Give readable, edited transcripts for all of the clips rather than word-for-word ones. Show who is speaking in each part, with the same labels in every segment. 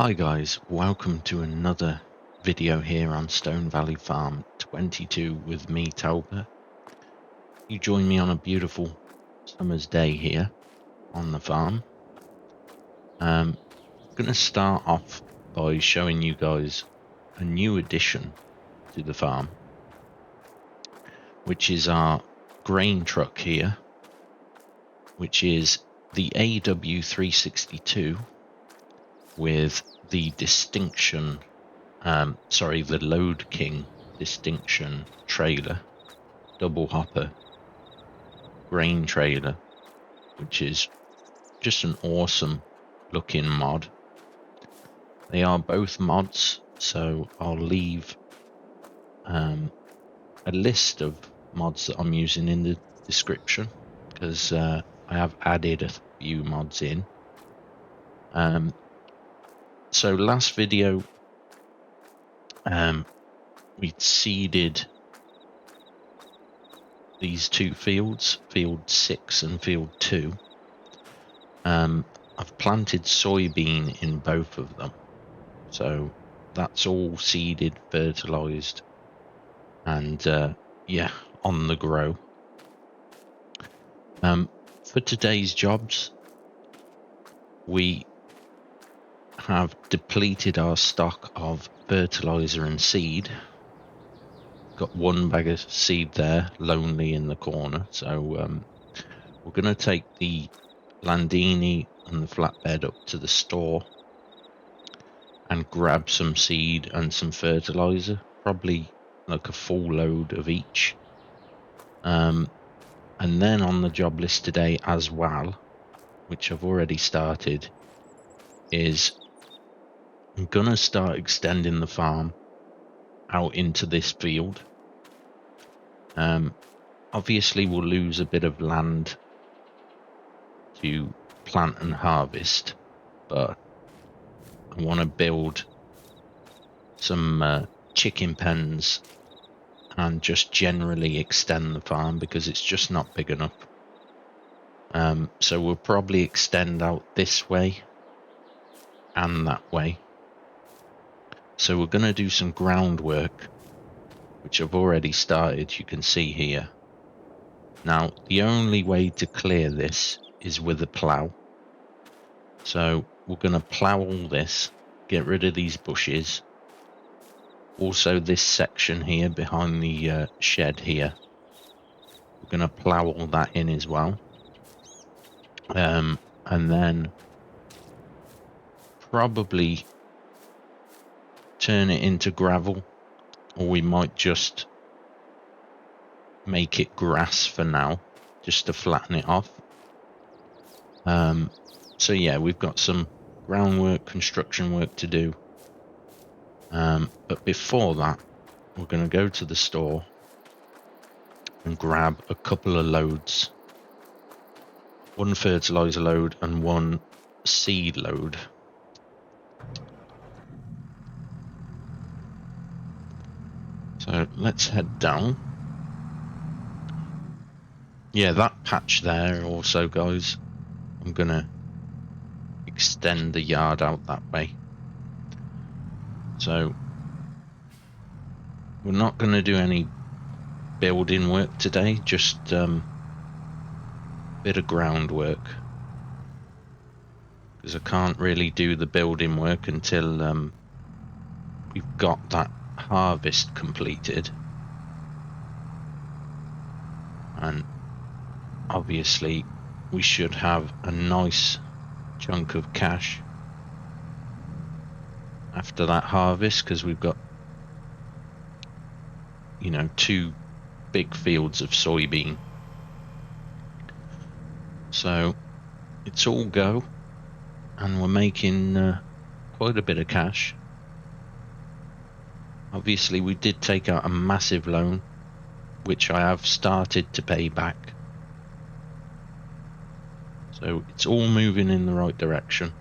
Speaker 1: Hi guys, welcome to another video here on Stone Valley Farm 22 with me, Tauber. You join me on a beautiful summer's day here on the farm. I'm going to start off by showing you guys a new addition to the farm, which is our grain truck here, which is the AW362 with the Distinction the LodeKing Distinction trailer, double hopper grain trailer, which is just an awesome looking mod. They are both mods, so I'll leave a list of mods that I'm using in the description, because I have added a few mods in. So last video we'd seeded these two fields, field 6 and field 2. I've planted soybean in both of them, so that's all seeded, fertilized, and yeah, on the grow. For today's jobs, we have depleted our stock of fertilizer and seed. Got one bag of seed there, lonely in the corner, so we're going to take the Landini and the flatbed up to the store and grab some seed and some fertilizer, probably like a full load of each. And then on the job list today as well, which I've already started, is I'm gonna start extending the farm out into this field. Obviously we'll lose a bit of land to plant and harvest, but I want to build some chicken pens and just generally extend the farm because it's just not big enough. So we'll probably extend out this way and that way. So we're going to do some groundwork, which I've already started, you can see here. Now, the only way to clear this is with a plough. So we're going to plough all this, get rid of these bushes. Also this section here behind the shed here, we're going to plough all that in as well. And then probably turn it into gravel, or we might just make it grass for now, just to flatten it off. So yeah, we've got some groundwork, construction work to do. But before that, we're going to go to the store and grab a couple of loads, one fertilizer load and one seed load. So let's head down. Yeah, that patch there also, guys, I'm gonna extend the yard out that way. So we're not going to do any building work today, just bit of groundwork, because I can't really do the building work until we've got that harvest completed. And obviously we should have a nice chunk of cash after that harvest, because we've got, you know, 2 big fields of soybean. So it's all go, and we're making quite a bit of cash. Obviously we did take out a massive loan, which I have started to pay back. So it's all moving in the right direction.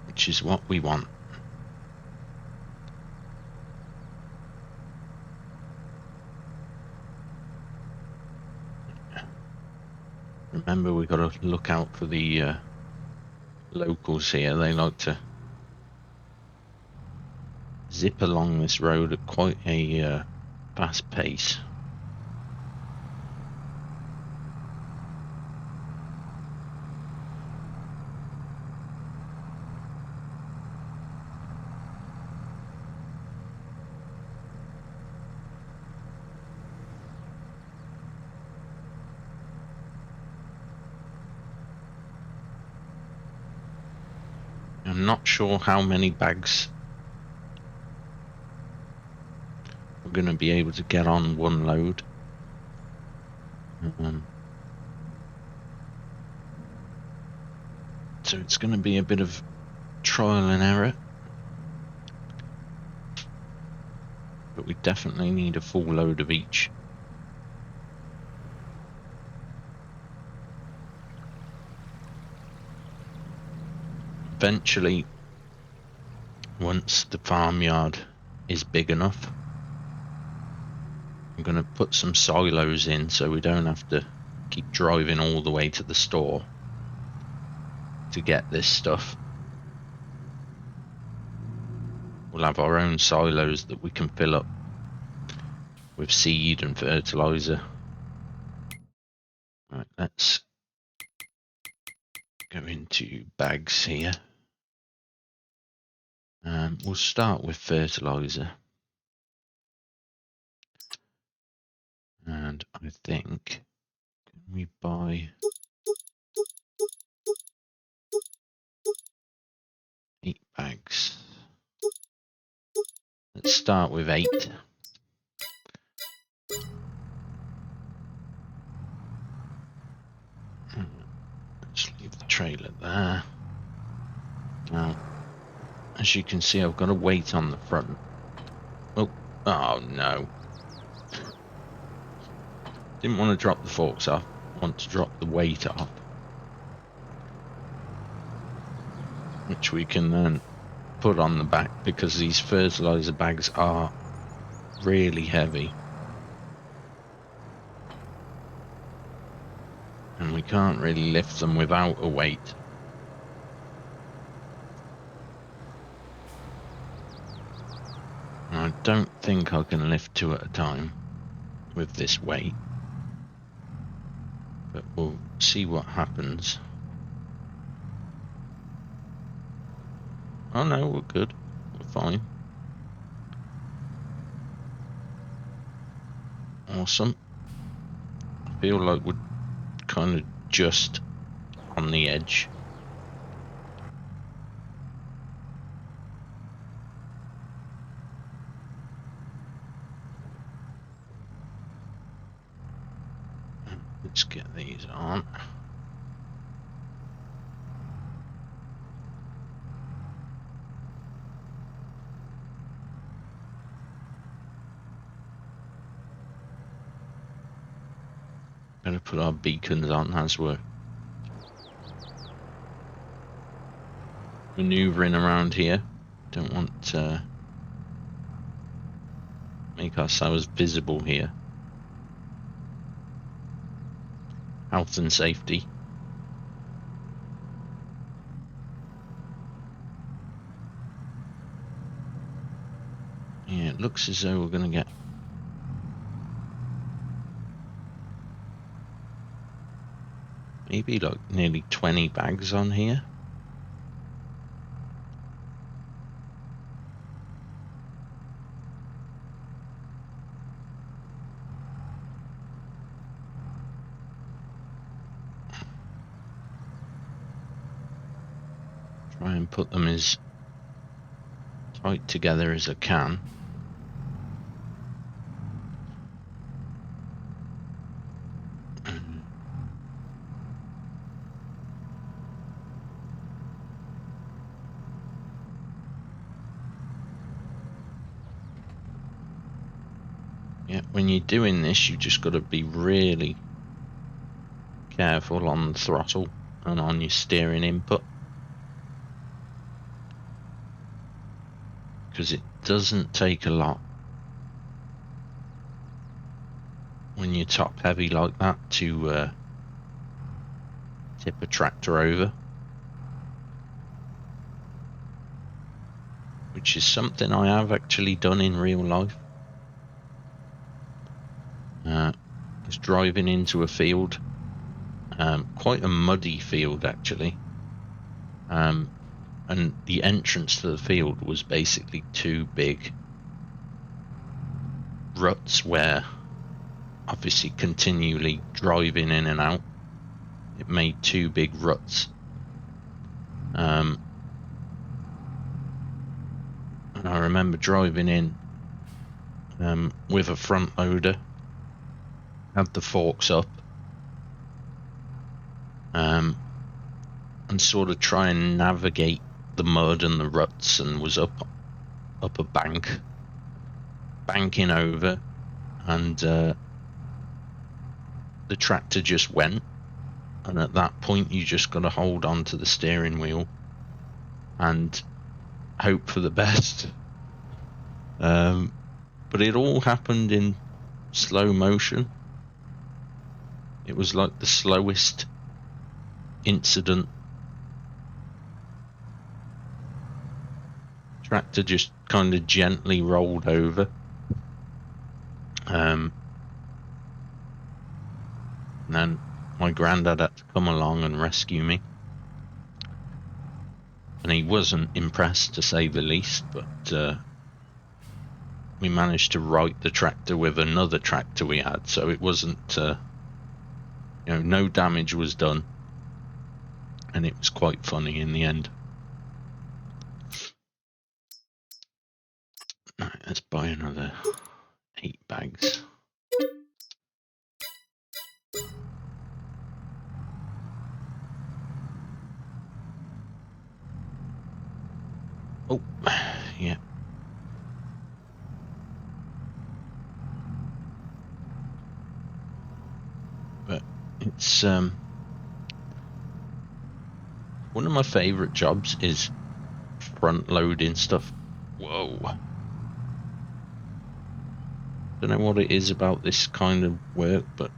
Speaker 1: Which is what we want. Remember, we've got to look out for the locals here. They like to zip along this road at quite a fast pace. I'm not sure how many bags we're going to be able to get on one load. So it's going to be a bit of trial and error. But we definitely need a full load of each. Eventually, once the farmyard is big enough, I'm going to put some silos in so we don't have to keep driving all the way to the store to get this stuff. We'll have our own silos that we can fill up with seed and fertilizer. Right, let's go into bags here. We'll start with fertilizer. And I think, can we buy 8 bags? Let's start with 8. Let's leave the trailer there. Now, as you can see, I've got a weight on the front. Oh no. Didn't want to drop the forks off, want to drop the weight off. Which we can then put on the back because these fertilizer bags are really heavy. And we can't really lift them without a weight. I don't think I can lift 2 at a time with this weight. But we'll see what happens. Oh no, we're good. We're fine. Awesome. I feel like we're kind of just on the edge. Let's get these on. Gonna put our beacons on as we're maneuvering around here. Don't want to make ourselves visible here. Health and safety. Yeah, it looks as though we're gonna get maybe like nearly 20 bags on here. Try and put them as tight together as I can. Yeah, when you're doing this, you just got to be really careful on the throttle and on your steering input, because it doesn't take a lot when you're top heavy like that to tip a tractor over, which is something I have actually done in real life. Just driving into a field, quite a muddy field actually, and the entrance to the field was basically two big ruts where, obviously continually driving in and out, it made two big ruts. And I remember driving in with a front loader, had the forks up, and sort of try and navigate the mud and the ruts, and was up a banking over, and the tractor just went, and at that point you just got to hold on to the steering wheel and hope for the best. But it all happened in slow motion. It was like the slowest incident. Tractor just kind of gently rolled over. And then my granddad had to come along and rescue me. And he wasn't impressed, to say the least, but we managed to right the tractor with another tractor we had, so it wasn't, no damage was done, and it was quite funny in the end. Right, let's buy another 8 bags. Oh, yeah. But it's one of my favorite jobs is front loading stuff. Whoa. Don't know what it is about this kind of work, but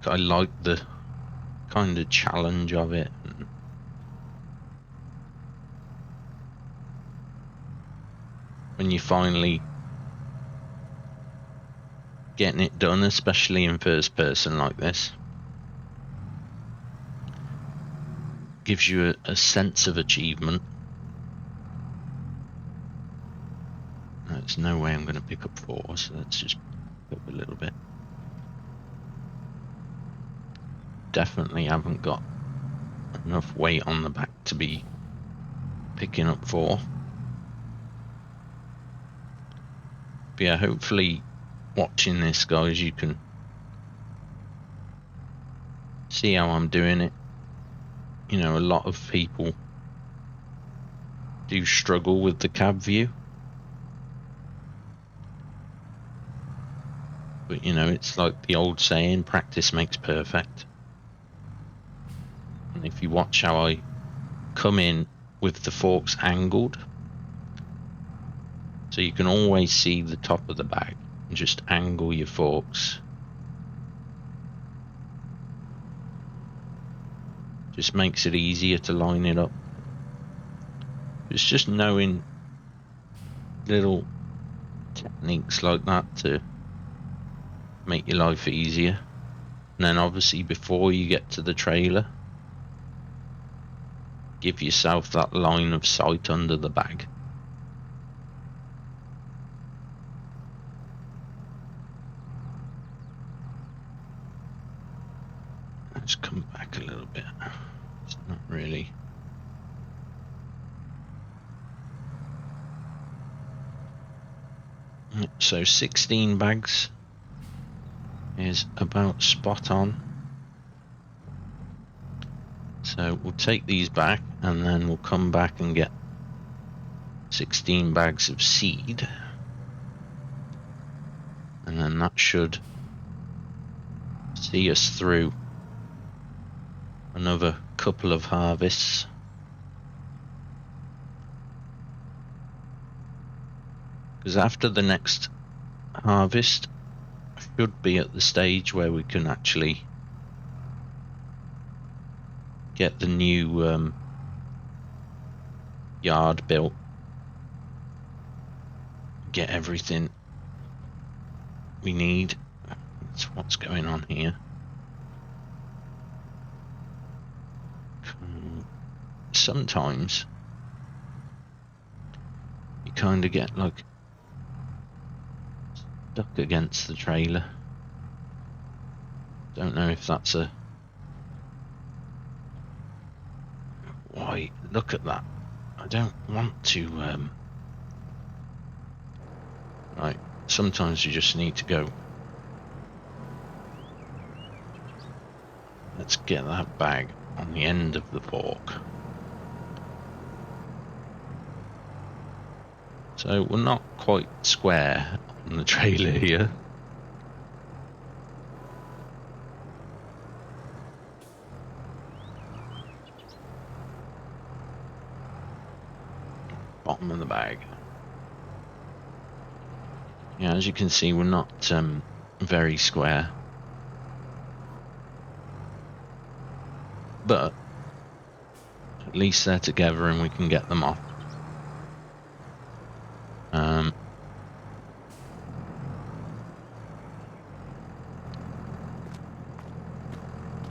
Speaker 1: I like the kind of challenge of it. And when you finally getting it done, especially in first person like this, gives you a sense of achievement. There's no way I'm going to pick up 4, so let's just pick up a little bit. Definitely haven't got enough weight on the back to be picking up 4. But yeah, hopefully watching this, guys, you can see how I'm doing it. You know, a lot of people do struggle with the cab view. But, you know, it's like the old saying, practice makes perfect. And if you watch how I come in with the forks angled, so you can always see the top of the bag, and just angle your forks. Just makes it easier to line it up. It's just knowing little techniques like that to make your life easier. And then obviously before you get to the trailer, give yourself that line of sight under the bag. Let's come back a little bit. It's not really. So 16 bags is about spot on. So we'll take these back and then we'll come back and get 16 bags of seed. And then that should see us through another couple of harvests. Because after the next harvest should be at the stage where we can actually get the new yard built, get everything we need. That's what's going on here. Sometimes you kind of get like stuck against the trailer. Don't know if that's a... Why, look at that. I don't want to right, sometimes you just need to go. Let's get that bag on the end of the fork. So we're not quite square on the trailer here. Bottom of the bag. Yeah, as you can see, we're not very square. But at least they're together and we can get them off.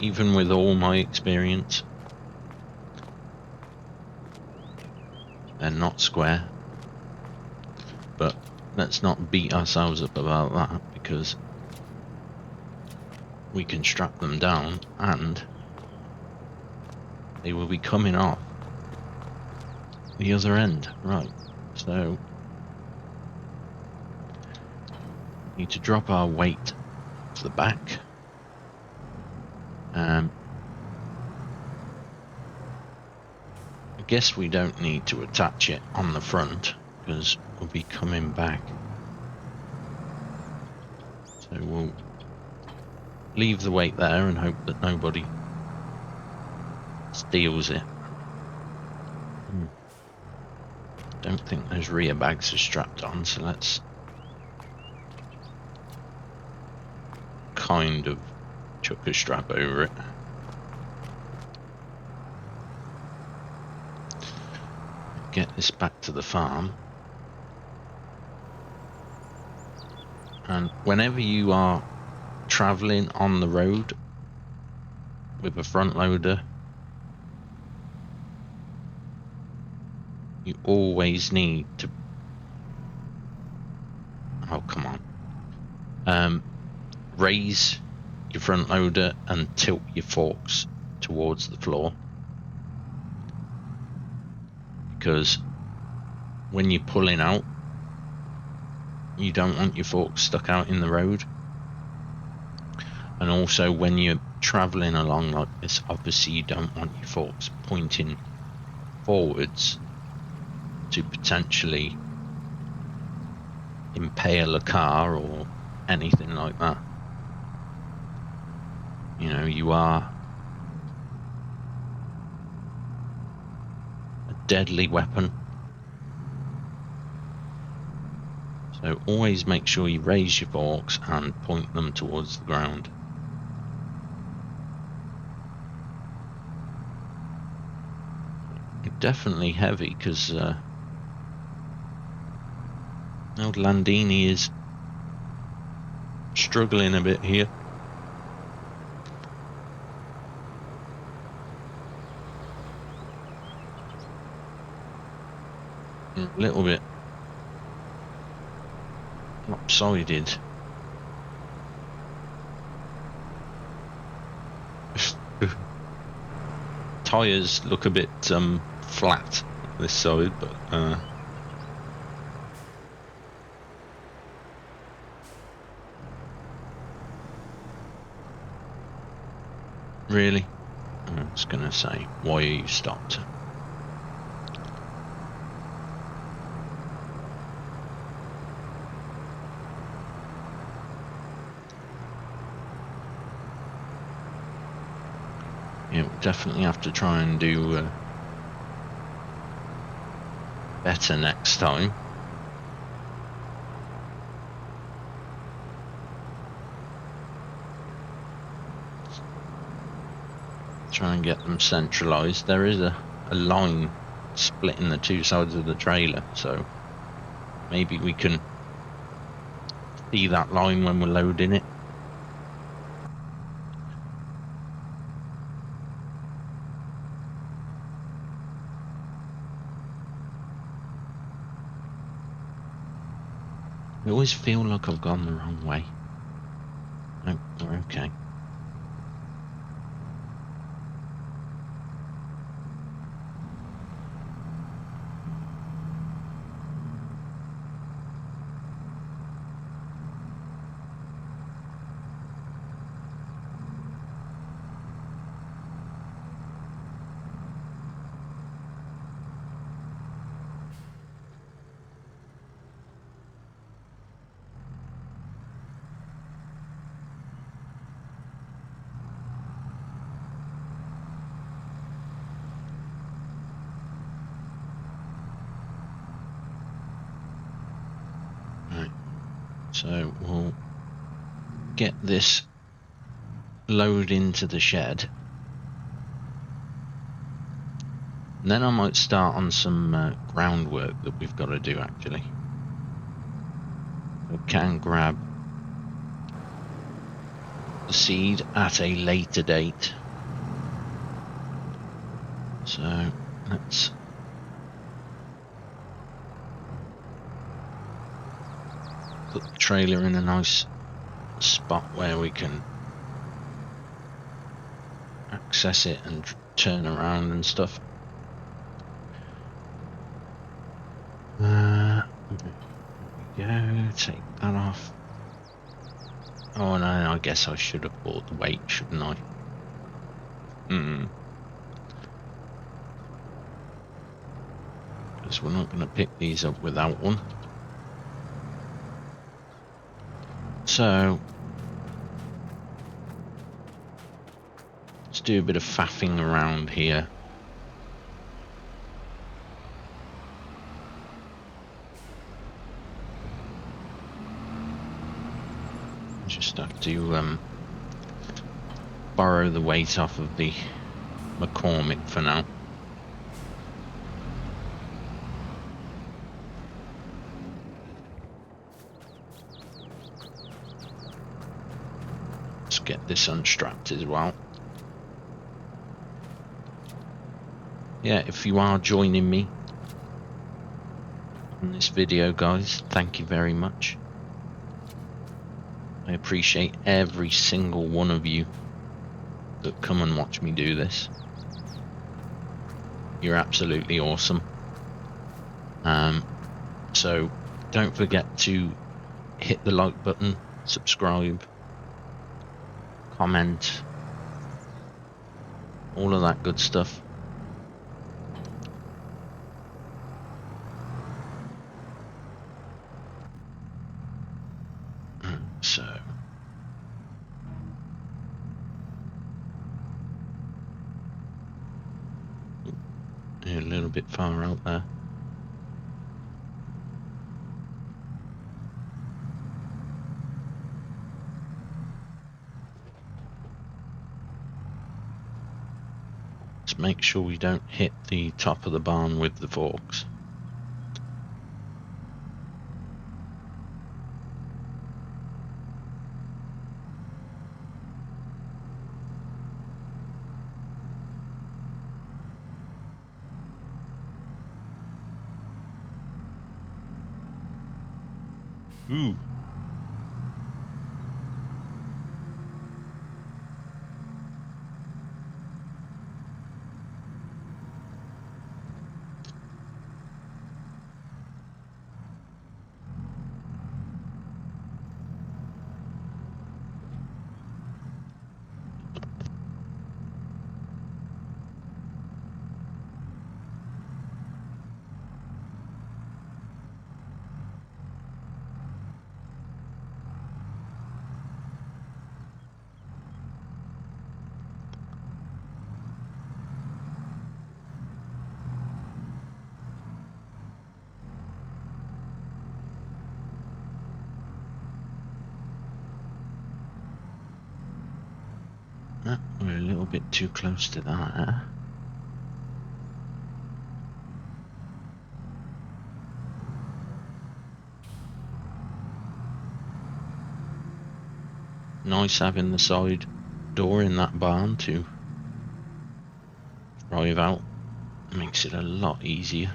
Speaker 1: Even with all my experience, they're not square. But let's not beat ourselves up about that, because we can strap them down and they will be coming off the other end. Right, so we need to drop our weight to the back. I guess we don't need to attach it on the front because we'll be coming back. So we'll leave the weight there and hope that nobody steals it. Don't think those rear bags are strapped on, so let's kind of chuck a strap over it. Get this back to the farm. And whenever you are traveling on the road with a front loader, you always need to... Oh, come on. Raise your front loader and tilt your forks towards the floor, because when you're pulling out, you don't want your forks stuck out in the road. And also when you're traveling along like this, obviously you don't want your forks pointing forwards to potentially impale a car or anything like that. You know, you are a deadly weapon. So always make sure you raise your forks and point them towards the ground. Definitely heavy, because old Landini is struggling a bit here. A little bit lopsided. Tyres look a bit flat this side, but really, I was gonna say, why are you stopped? Yeah, we'll definitely have to try and do better next time. try and get them centralized. There is a line splitting the two sides of the trailer, so maybe we can see that line when we're loading it. I always feel like I've gone the wrong way. No, we're okay. So we'll get this load into the shed, and then I might start on some groundwork that we've got to do actually. I can grab the seed at a later date. So let's put the trailer in a nice spot where we can access it and turn around and stuff. There we go, take that off. Oh no, I guess I should have bought the weight, shouldn't I? Because we're not going to pick these up without one. So let's do a bit of faffing around here. Just have to borrow the weight off of the McCormick for now. Let's get this unstrapped as well. Yeah, if you are joining me in this video, guys, thank you very much. I appreciate every single one of you that come and watch me do this. You're absolutely awesome. So don't forget to hit the like button, subscribe, comment, all of that good stuff. So a little bit far out there. Let's make sure we don't hit the top of the barn with the forks. Ooh. We're a little bit too close to that. Nice having the side door in that barn to drive out. Makes it a lot easier.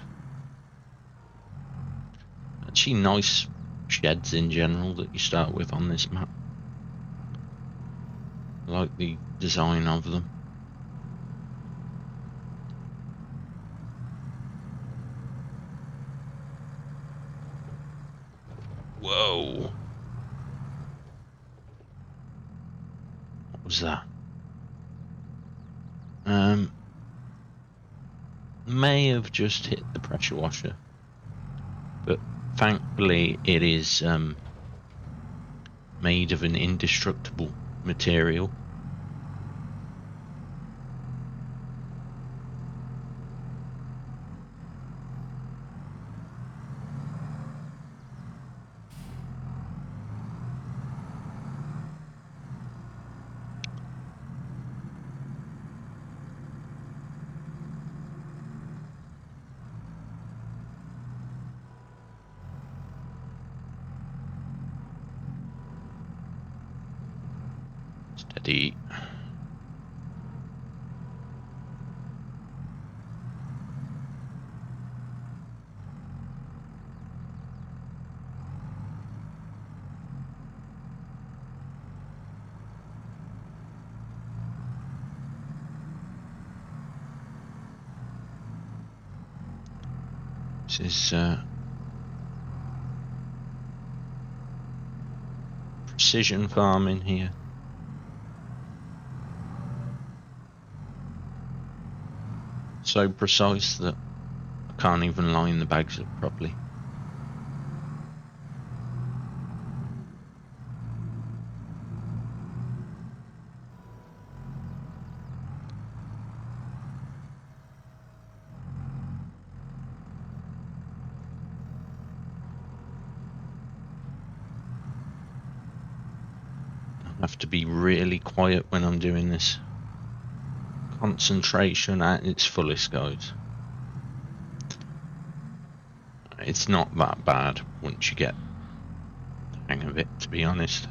Speaker 1: Actually, nice sheds in general that you start with on this map. I like the design of them. Whoa! What was that? May have just hit the pressure washer, but thankfully it is made of an indestructible material. Steady. This is precision farming here. So precise that I can't even line the bags up properly. I have to be really quiet when I'm doing this. Concentration at its fullest, guys. It's not that bad once you get the hang of it, to be honest.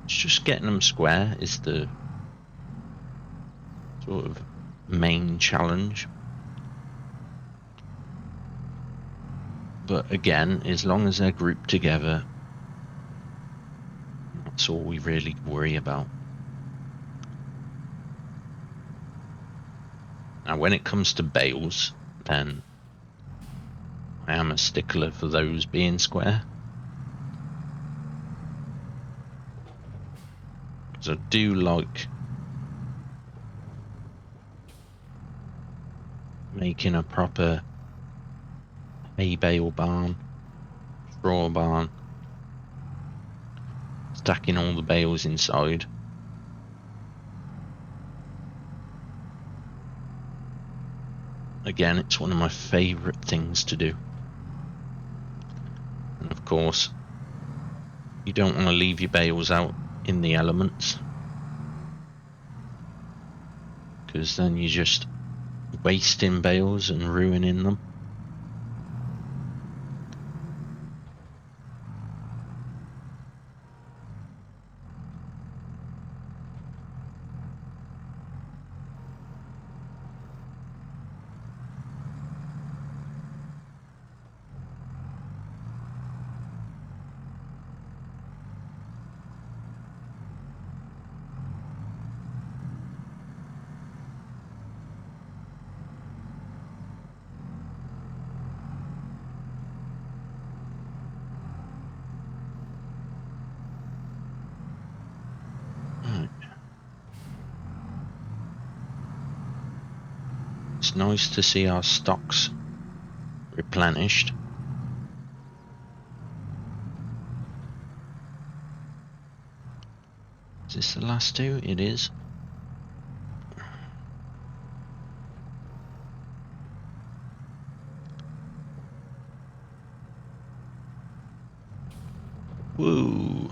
Speaker 1: It's just getting them square is the sort of main challenge. But again, as long as they're grouped together, that's all we really worry about. Now, when it comes to bales, then I am a stickler for those being square. Because I do like making a proper hay bale barn, straw barn, stacking all the bales inside. Again, it's one of my favourite things to do. And of course, you don't want to leave your bales out in the elements, because then you're just wasting bales and ruining them. It's nice to see our stocks replenished. Is this the last two? It is. Woo!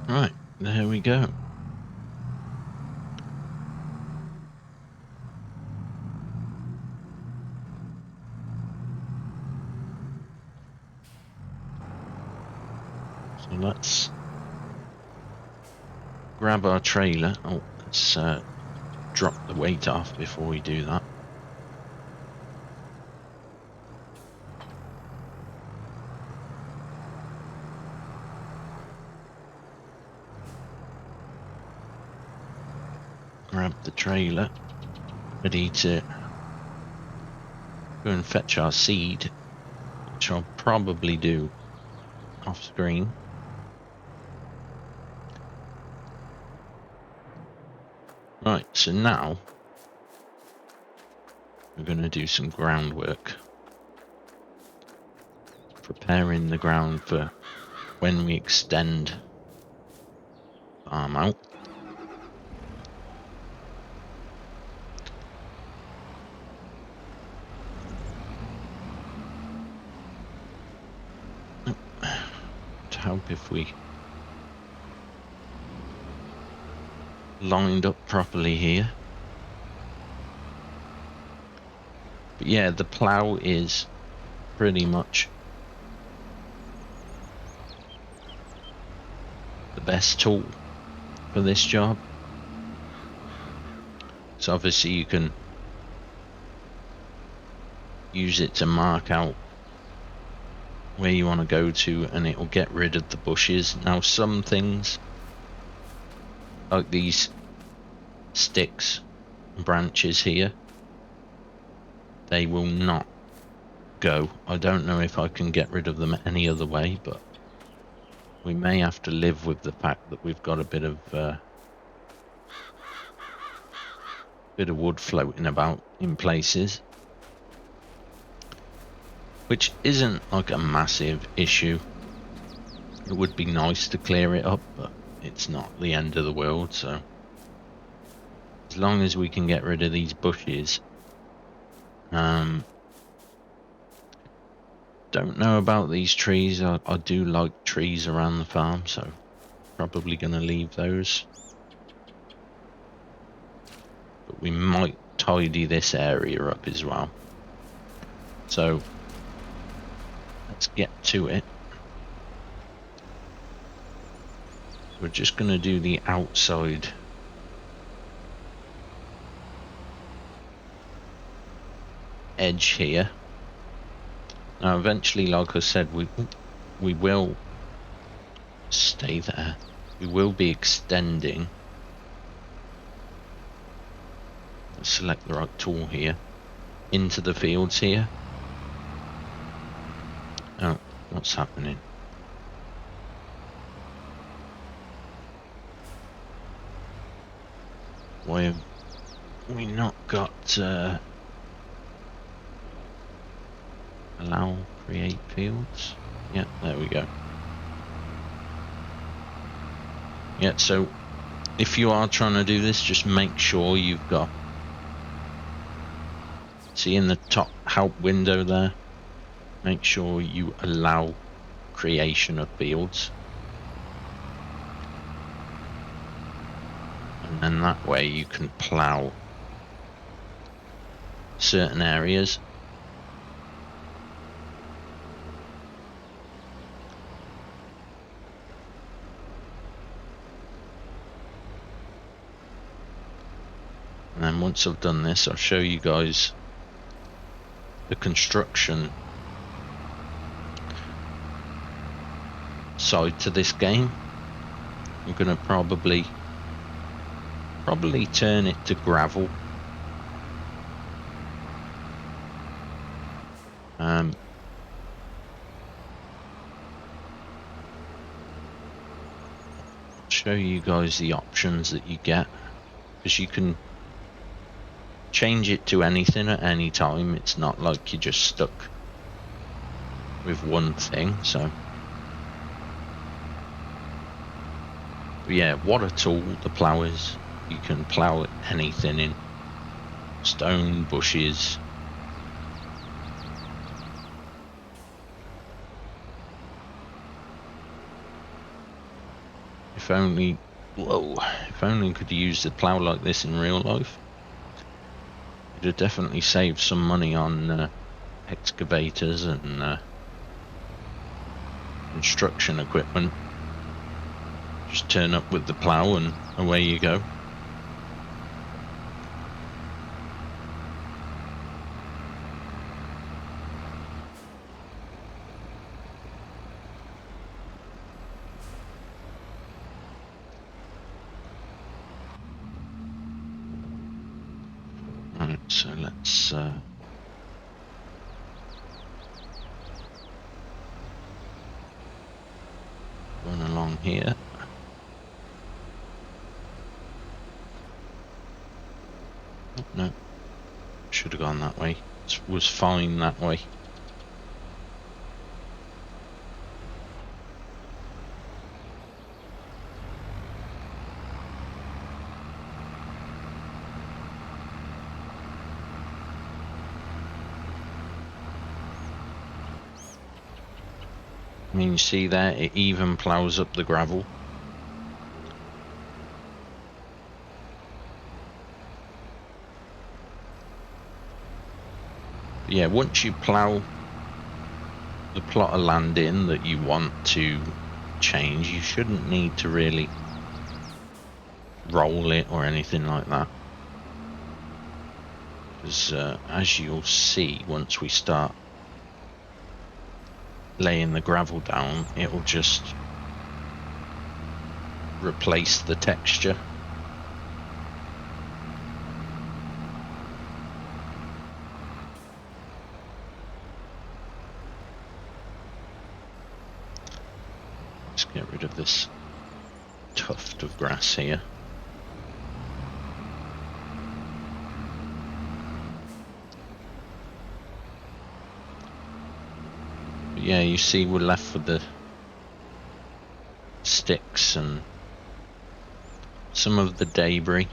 Speaker 1: Right, there we go. So let's grab our trailer. Oh, let's drop the weight off before we do that. Grab the trailer, ready to go and fetch our seed, which I'll probably do off screen. Right, so now we're going to do some groundwork, preparing the ground for when we extend farm out. To help if we lined up properly here. But yeah, the plough is pretty much the best tool for this job. So obviously you can use it to mark out where you want to go to, and it will get rid of the bushes. Now some things, like these sticks and branches here, they will not go. I don't know if I can get rid of them any other way, but we may have to live with the fact that we've got a bit of wood floating about in places, which isn't like a massive issue. It would be nice to clear it up, but it's not the end of the world. So as long as we can get rid of these bushes. Don't know about these trees. I do like trees around the farm, so probably going to leave those. But we might tidy this area up as well. So let's get to it. We're just going to do the outside edge here. Now eventually, like I said, we will stay there. We will be extending. Let's select the right tool here. Into the fields here. Oh, what's happening? Why have we not got allow create fields? Yeah, there we go. Yeah, so if you are trying to do this, just make sure you've got, see in the top help window there, make sure you allow creation of fields, and then that way you can plough certain areas. And then once I've done this, I'll show you guys the construction side to this game. I'm going to probably turn it to gravel. Show you guys the options that you get, because you can change it to anything at any time. It's not like you're just stuck with one thing. So but yeah, what a tool the plough is. You can plough anything in stone, bushes. if only, whoa, if only could use the plough like this in real life. You'd have definitely saved some money on excavators and construction equipment. Just turn up with the plough and away you go. Right, so let's run along here. Oh, no, should have gone that way. It was fine that way. I mean, you see there, it even ploughs up the gravel. But yeah, once you plough the plot of land in that you want to change, you shouldn't need to really roll it or anything like that. Because as you'll see, once we start laying the gravel down, it will just replace the texture. Let's get rid of this tuft of grass here. But yeah, you see we're left with the sticks and some of the debris.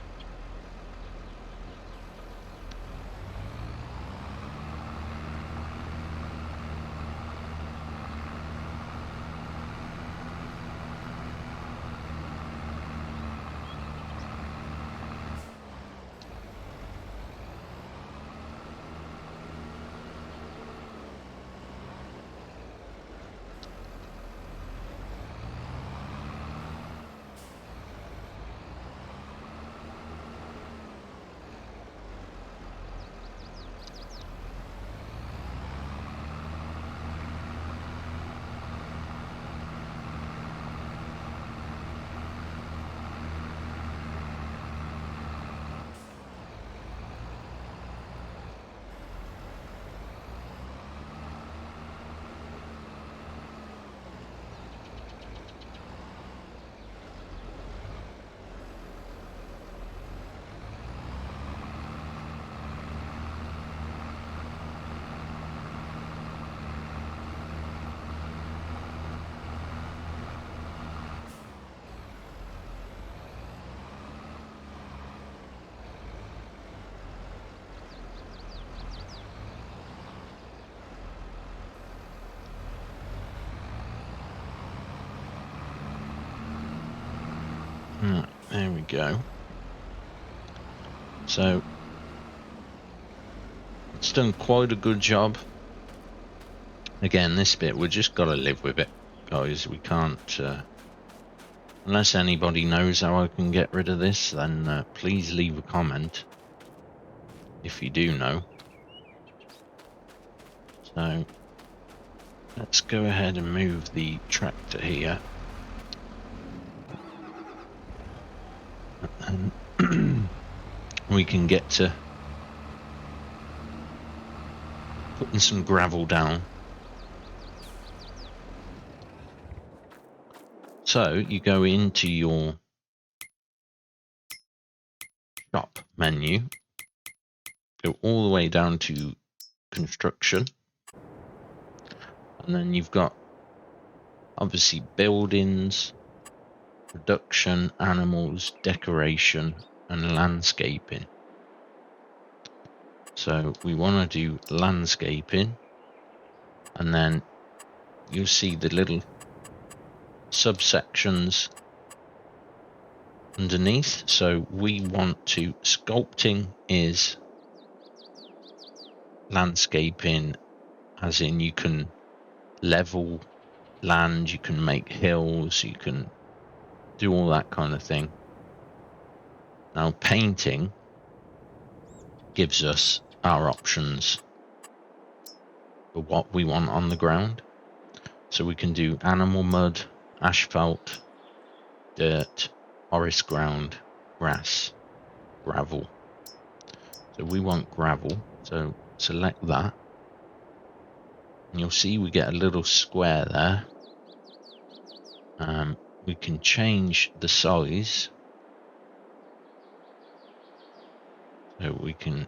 Speaker 1: Right, there we go. So it's done quite a good job. Again, this bit, we just got to live with it, guys. We can't, unless anybody knows how I can get rid of this, then please leave a comment if you do know. So let's go ahead and move the tractor here. And we can get to putting some gravel down. So you go into your shop menu, go all the way down to construction, and then you've got obviously buildings, production, animals, decoration, and landscaping. So we want to do landscaping, and then you'll see the little subsections underneath. So we want to, sculpting is landscaping, as in you can level land, you can make hills, you can do all that kind of thing. Now painting gives us our options for what we want on the ground. So we can do animal mud, asphalt, dirt, forest ground, grass, gravel. So we want gravel, so select that. And you'll see we get a little square there. We can change the size. So we can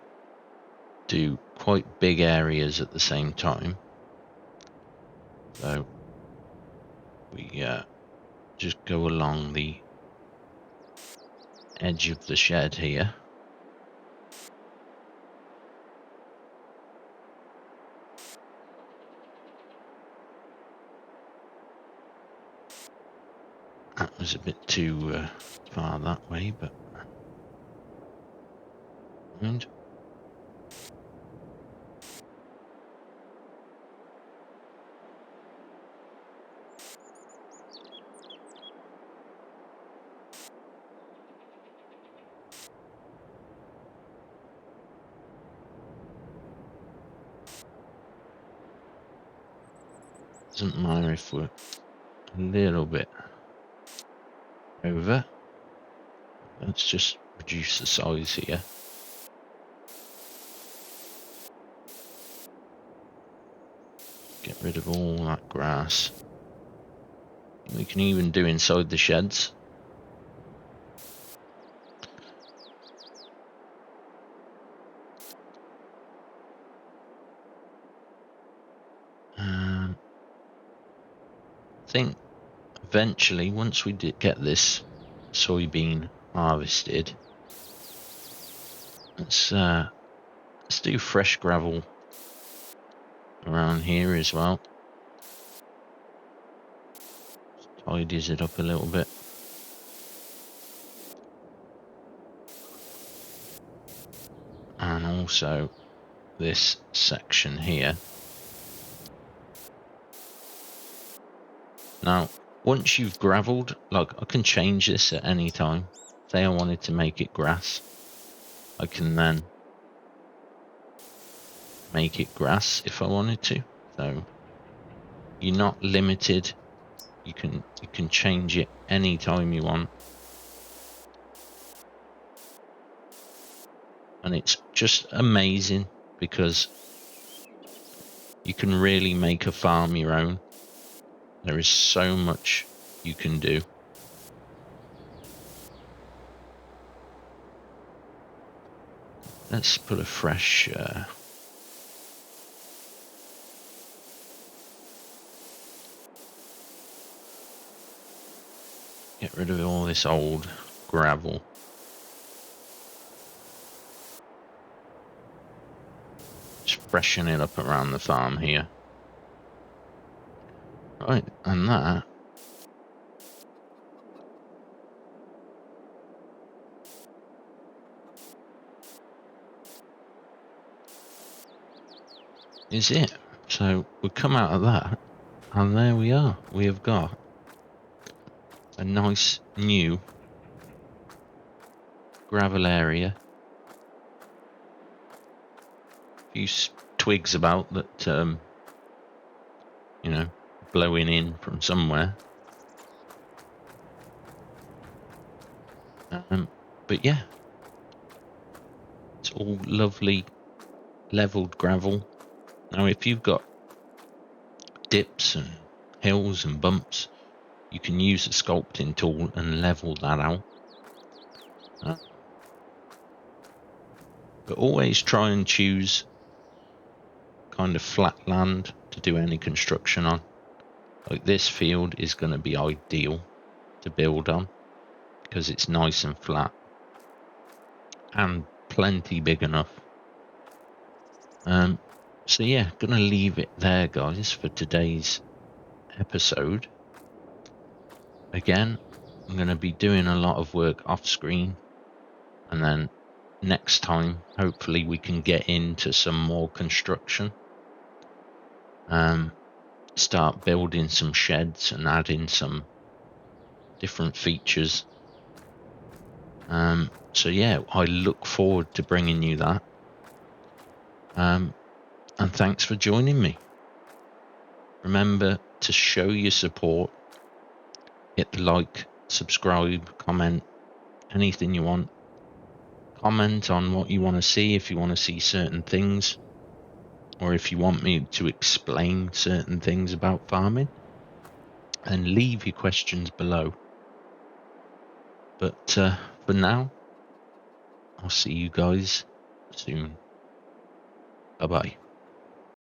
Speaker 1: do quite big areas at the same time. So we just go along the edge of the shed here. That was a bit too far that way, but and doesn't matter if we're a little bit over. Let's just reduce the size here. Get rid of all that grass. We can even do inside the sheds. I think eventually, once we get this soybean harvested, let's do fresh gravel around here as well. Tidies it up a little bit. And also this section here. Now, once you've gravelled, like I can change this at any time. Say I wanted to make it grass, I can then make it grass if I wanted to. So you're not limited. You can change it any time you want. And it's just amazing because you can really make a farm your own. There is so much you can do. Let's put a fresh get rid of all this old gravel. Just freshen it up around the farm here. Right, and that is it. So we'll come out of that, and there we are. We have got a nice new gravel area. A few twigs about that, you know, blowing in from somewhere. But yeah, it's all lovely leveled gravel. Now, if you've got dips and hills and bumps, you can use the sculpting tool and level that out. But always try and choose kind of flat land to do any construction on. Like this field is going to be ideal to build on because it's nice and flat and plenty big enough. So yeah, gonna leave it there, guys, for today's episode. Again, I'm going to be doing a lot of work off screen, and then next time hopefully we can get into some more construction, start building some sheds and adding some different features. So yeah, I look forward to bringing you that, and thanks for joining me. Remember to show your support, hit the like, subscribe, comment, anything you want. Comment on what you want to see, if you want to see certain things, or if you want me to explain certain things about farming, and leave your questions below. But for now, I'll see you guys soon. Bye bye.